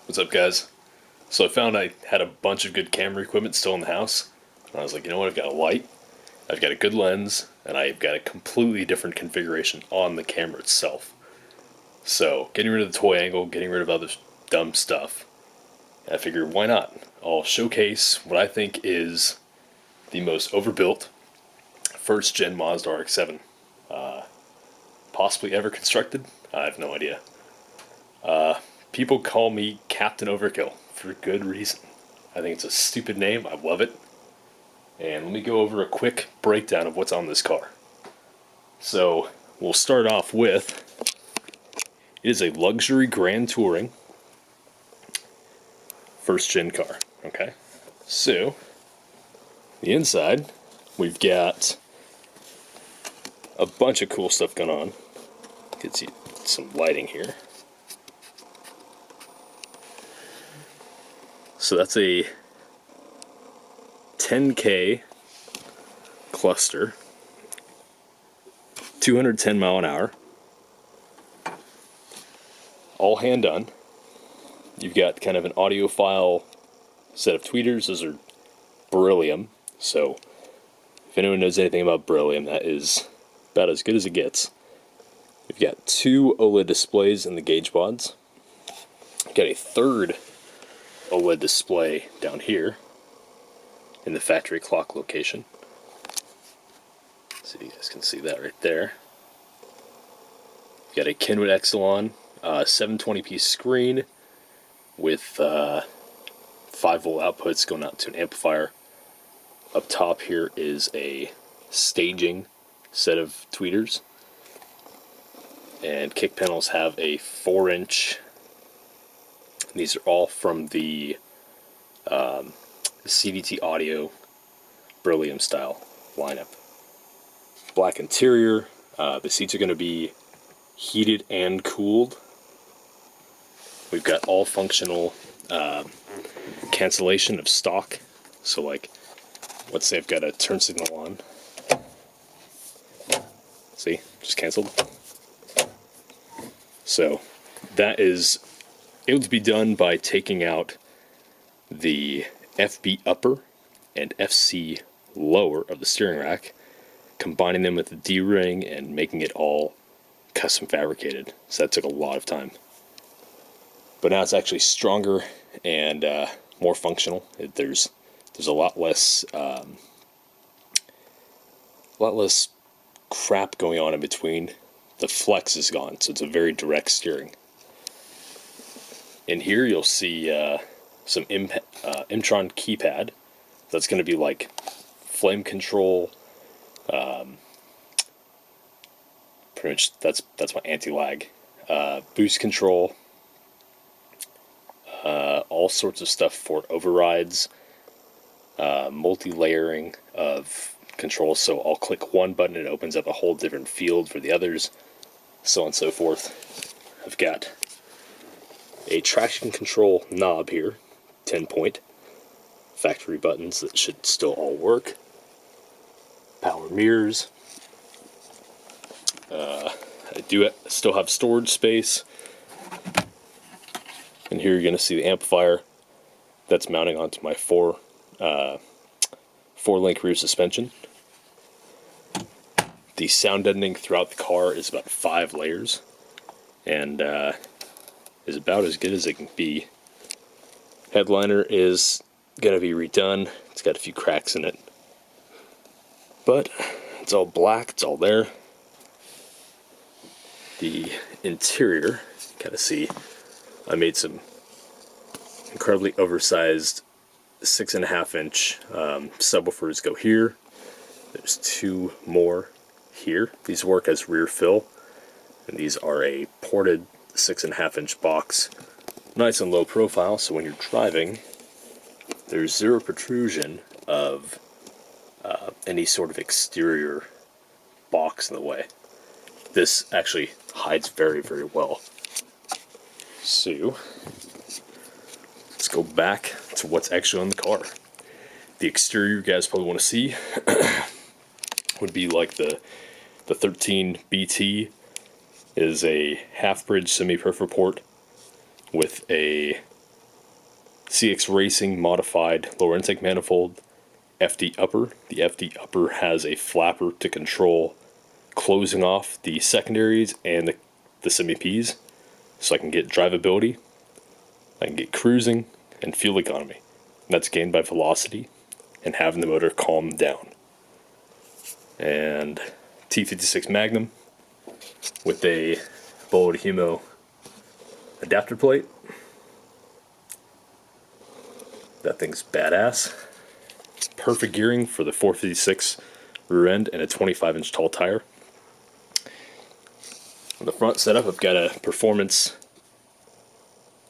What's up, guys? So I found I had a bunch of good camera equipment still in the house. And I was like, you know what, I've got a light, I've got a good lens, and I've got a completely different configuration on the camera itself. So getting rid of the toy angle, getting rid of other dumb stuff, I figured why not? I'll showcase what I think is the most overbuilt first gen Mazda Rx7 possibly ever constructed. I have no idea. People call me Captain Overkill for good reason. I think it's a stupid name. I love it. And let me go over a quick breakdown of what's on this car. So we'll start off with, it is a luxury Grand Touring first gen car. Okay, so the inside, we've got a bunch of cool stuff going on. Get some lighting here. So that's a 10K cluster, 210 mile an hour, all hand done. You've got kind of an audiophile set of tweeters. Those are beryllium, so if anyone knows anything about beryllium, that is about as good as it gets. You've got two OLED displays in the gauge pods. You've got a third OLED display down here in the factory clock location. So you guys can see that right there. You've got a Kenwood Exelon 720p screen with 5 volt outputs going out to an amplifier. Up top here is a staging set of tweeters, and kick panels have a 4-inch. These are all from the CDT Audio beryllium style lineup. Black interior. The seats are going to be heated and cooled. We've got all functional cancellation of stock. So like, let's say I've got a turn signal on. See, just canceled. So that is able to be done by taking out the FB upper and FC lower of the steering rack, combining them with the D-ring and making it all custom fabricated. So that took a lot of time. But now it's actually stronger and more functional. There's a lot less crap going on in between. The flex is gone, so it's a very direct steering. In here you'll see some Emtron keypad. That's going to be like flame control. Pretty much that's my anti-lag. Boost control. All sorts of stuff for overrides. Multi-layering of controls. So I'll click one button and it opens up a whole different field for the others. So on and so forth. I've got a traction control knob here, 10-point. Factory buttons that should still all work. Power mirrors. I do still have storage space. And here you're going to see the amplifier that's mounting onto my 4-link rear suspension. The sound deadening throughout the car is about 5 layers. And is about as good as it can be. Headliner is going to be redone. It's got a few cracks in it. But it's all black, it's all there. The interior, kind of see, I made some incredibly oversized 6.5-inch subwoofers go here. There's 2 more here. These work as rear fill. And these are a ported 6.5-inch box, nice and low profile, so when you're driving, there's zero protrusion of any sort of exterior box in the way. This actually hides very, very well. So let's go back to what's actually on the car. The exterior you guys probably want to see would be like the 13 BT is a half-bridge semi-perf report with a CXRacing modified lower intake manifold, FD upper. The FD upper has a flapper to control closing off the secondaries and the semi-Ps, so I can get drivability, I can get cruising, and fuel economy. And that's gained by velocity and having the motor calm down. And T56 Magnum with a Bullet Humo adapter plate. That thing's badass. Perfect gearing for the 456 rear end and a 25-inch tall tire. On the front setup, I've got a Performance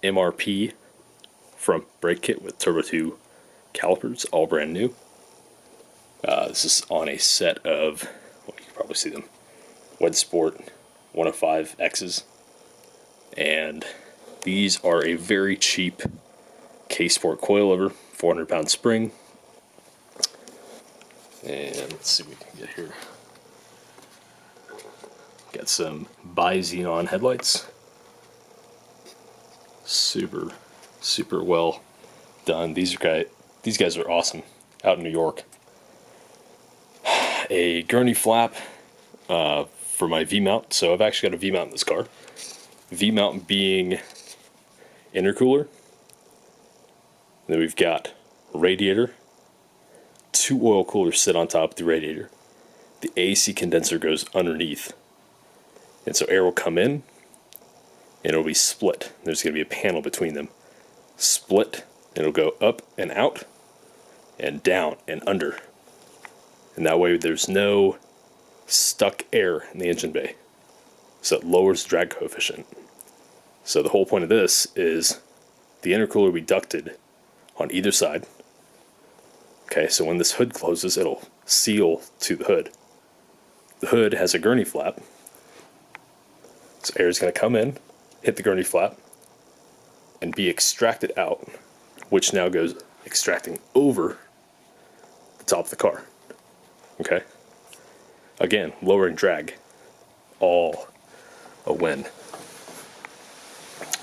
MRP front brake kit with Turbo 2 calipers, all brand new. This is on a set of, well, you can probably see them, Wedsport 105Xs. And these are a very cheap K-Sport coilover, 400-pound spring. And let's see what we can get here. Got some bi-xenon headlights. Super well done. These guys are awesome out in New York. A gurney flap for my V-mount. So I've actually got a V-mount in this car. V-mount being intercooler. Then we've got radiator. 2 oil coolers sit on top of the radiator. The AC condenser goes underneath. And so air will come in, and it'll be split. There's going to be a panel between them. Split, and it'll go up and out, and down and under. And that way there's no stuck air in the engine bay. So it lowers the drag coefficient. So the whole point of this is the intercooler will be ducted on either side. Okay, so when this hood closes, it'll seal to the hood. The hood has a gurney flap. So air is going to come in, hit the gurney flap, and be extracted out, which now goes extracting over the top of the car. Okay? Again, lowering drag. All a win.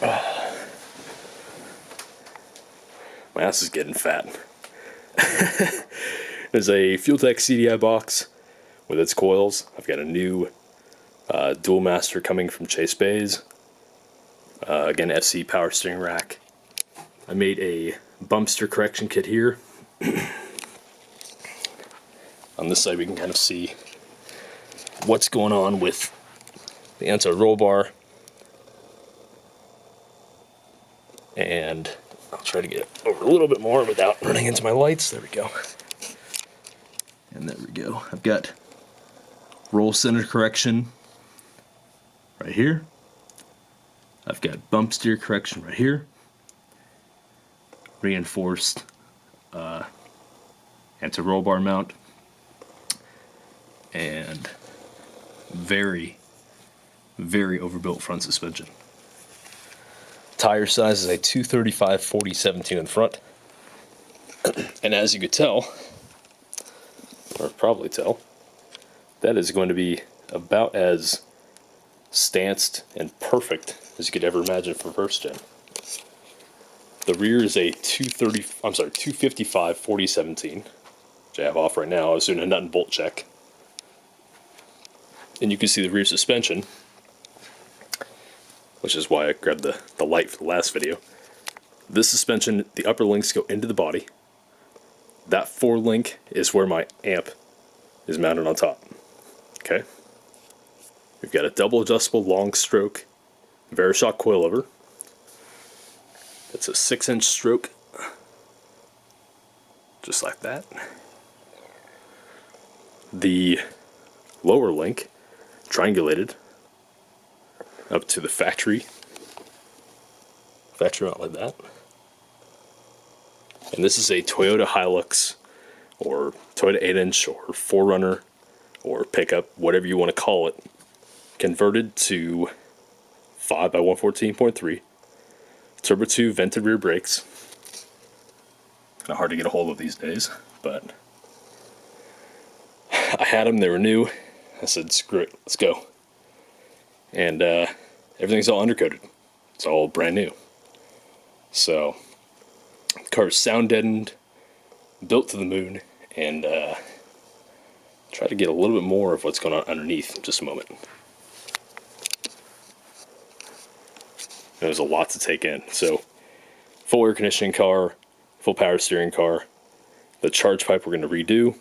Oh. My ass is getting fat. There's a FuelTech CDI box with its coils. I've got a new dual master coming from Chase Bays. Again, FC power steering rack. I made a bump steer correction kit here. On this side we can kind of see what's going on with the anti-roll bar. And I'll try to get it over a little bit more without running into my lights. There we go. And there we go. I've got roll center correction right here. I've got bump steer correction right here. Reinforced anti-roll bar mount. And very overbuilt front suspension. Tire size is a 235/40/17 in front. And as you could tell, or probably tell, that is going to be about as stanced and perfect as you could ever imagine for first gen. The rear is a 255/40/17, which I have off right now. I was doing a nut and bolt check. And you can see the rear suspension, which is why I grabbed the light for the last video. This suspension, the upper links go into the body. That 4-link is where my amp is mounted on top. Okay? We've got a double adjustable long stroke Verishock coilover. It's a 6-inch stroke, just like that. The lower link, triangulated up to the factory mount like that. And this is a Toyota Hilux or Toyota 8-inch or 4Runner or pickup, whatever you want to call it, converted to 5x114.3 Turbo 2 vented rear brakes. Kind of hard to get a hold of these days, but I had them, they were new. I said, screw it, let's go. And everything's all undercoated. It's all brand new. So Car's sound deadened, built to the moon, and try to get a little bit more of what's going on underneath in just a moment. There's a lot to take in. So, full air conditioning car, full power steering car. The charge pipe we're going to redo.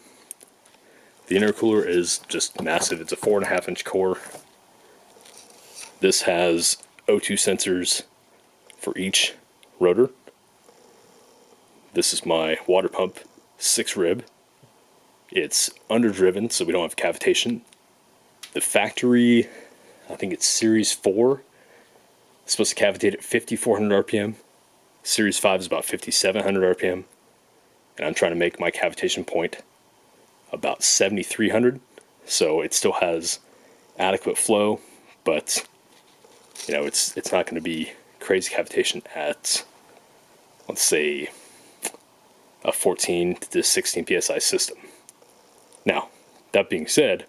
The intercooler is just massive. It's a 4.5-inch core. This has O2 sensors for each rotor. This is my water pump 6 rib. It's underdriven, so we don't have cavitation. The factory, I think it's Series 4. It's supposed to cavitate at 5,400 RPM. Series 5 is about 5,700 RPM. And I'm trying to make my cavitation point about 7,300. So it still has adequate flow, but you know, it's not going to be crazy cavitation at, let's say, a 14 to 16 PSI system. Now, that being said,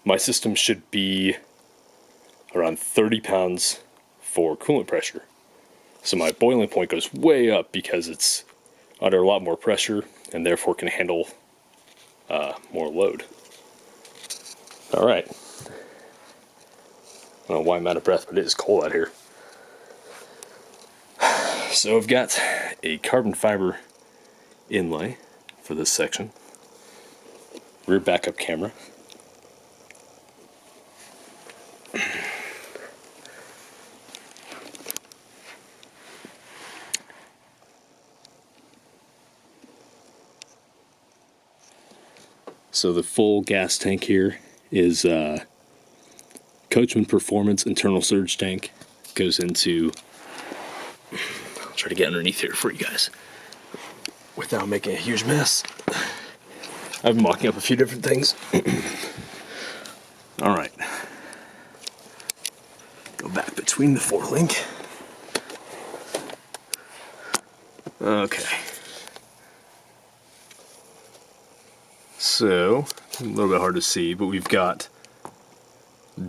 my system should be around 30 pounds for coolant pressure. So my boiling point goes way up because it's under a lot more pressure and therefore can handle more load. All right. I don't know why I'm out of breath, but it is cold out here. So I've got a carbon fiber inlay for this section. Rear backup camera. So the full gas tank here is Coachman Performance internal surge tank. Goes into, I'll try to get underneath here for you guys without making a huge mess. I've been mocking up a few different things. All right. Go back between the 4-link. Okay. So, a little bit hard to see, but we've got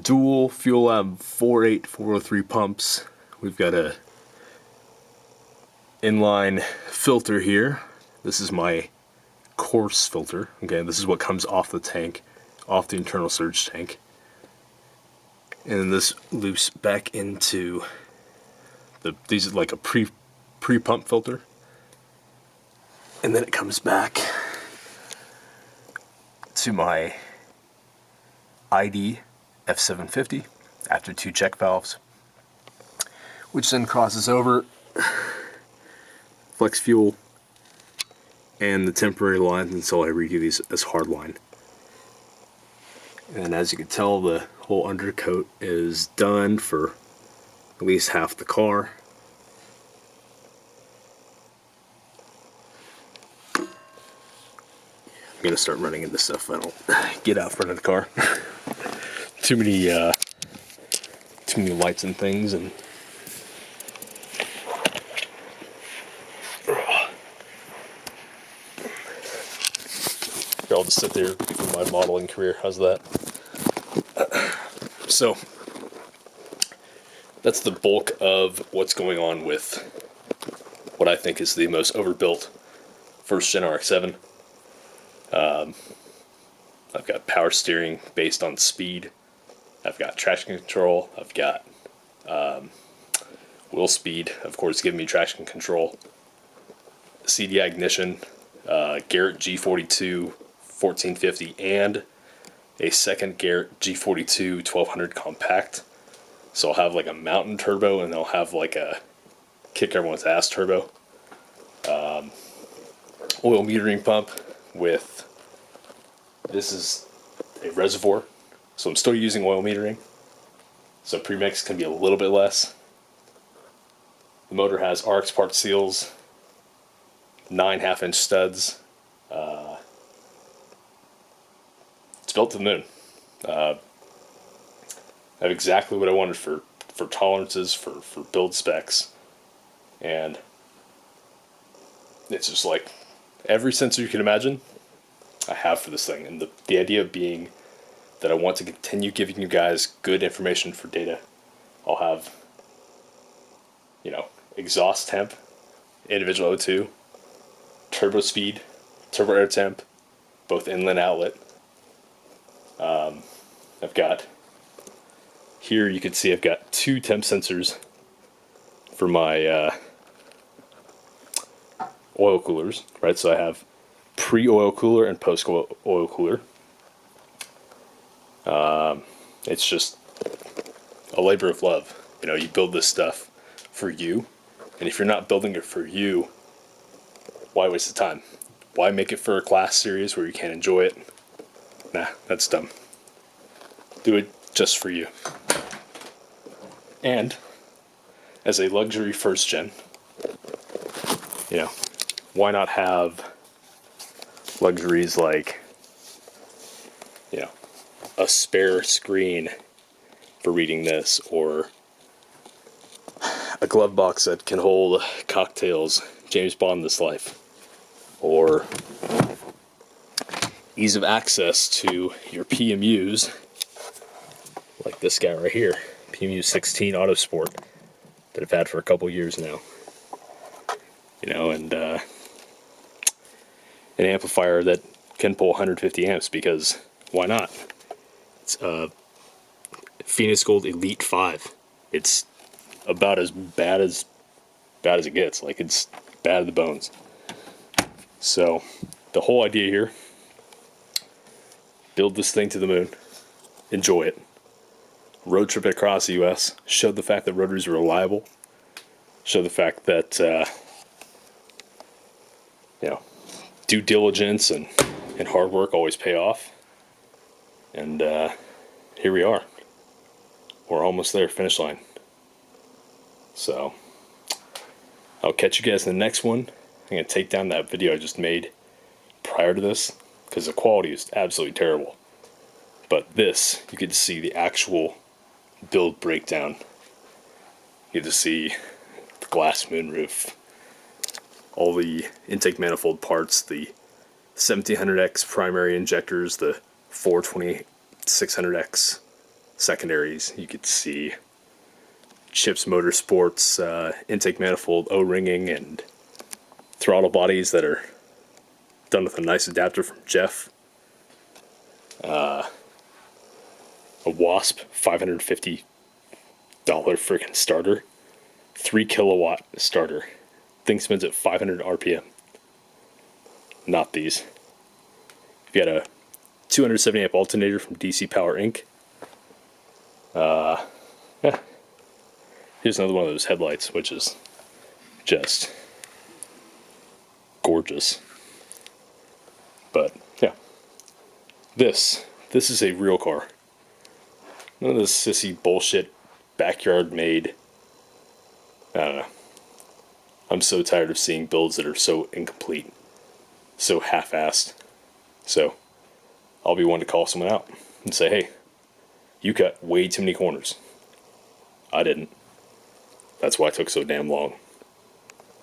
dual Fuelab 48403 pumps. We've got a inline filter here. This is my coarse filter. Okay, this is what comes off the tank, off the internal surge tank. And then this loops back into these are like a pre-pump filter. And then it comes back to my ID F750 after 2 check valves, which then crosses over flex fuel and the temporary lines until I redo these as hard line. And as you can tell, the whole undercoat is done for at least half the car. I'm gonna start running into stuff if I don't get out front of the car. too many lights and things, and I'll just sit there for my modeling career. How's that? So that's the bulk of what's going on with what I think is the most overbuilt first gen RX-7. I've got power steering based on speed. I've got traction control. I've got wheel speed, of course, giving me traction control. CDI ignition, Garrett G42 1450, and a second Garrett G42 1200 compact. So I'll have like a mountain turbo, and I'll have like a kick everyone's ass turbo. Oil metering pump with, this is a reservoir, so I'm still using oil metering. So premix can be a little bit less. The motor has RxParts seals, 9 half-inch studs. It's built to the moon. I have exactly what I wanted for tolerances, for build specs, and it's just like every sensor you can imagine I have for this thing. And the idea being that I want to continue giving you guys good information for data. I'll have, exhaust temp individual O2, turbo speed, turbo air temp, both inlet outlet. I've got, here you can see I've got 2 temp sensors for my oil coolers, right? So I have pre-oil cooler and post-oil cooler. It's just a labor of love. You know, you build this stuff for you, and if you're not building it for you, why waste the time? Why make it for a class series where you can't enjoy it? Nah, that's dumb. Do it just for you. And as a luxury first gen, you know, why not have luxuries like, you know, a spare screen for reading this, or a glove box that can hold cocktails, James Bond this life, or ease of access to your PMUs, like this guy right here, PMU 16 Autosport, that I've had for a couple years now. You know, and an amplifier that can pull 150 amps, because why not? It's Phoenix Gold Elite 5. It's about as bad as it gets. Like, it's bad to the bones. So the whole idea here, build this thing to the moon, enjoy it, road trip it across the US, show the fact that rotors are reliable, show the fact that you know, due diligence and hard work always pay off. And here we are. We're almost there, finish line. So I'll catch you guys in the next one. I'm going to take down that video I just made prior to this, because the quality is absolutely terrible. But this, you get to see the actual build breakdown. You get to see the glass moonroof, all the intake manifold parts, the 1700X primary injectors, the 42600X secondaries. You could see Chips Motorsports intake manifold O-ringing and throttle bodies that are done with a nice adapter from Jeff. A Wasp $550 freaking starter, 3 kilowatt starter. Thing spins at 500 RPM. Not these. If you had a 270 amp alternator from DC Power Inc. Yeah. Here's another one of those headlights, which is just gorgeous. But yeah, this is a real car. None of this sissy bullshit backyard made. I don't know. I'm so tired of seeing builds that are so incomplete, so half-assed. So I'll be one to call someone out and say, hey, you cut way too many corners. I didn't. That's why it took so damn long.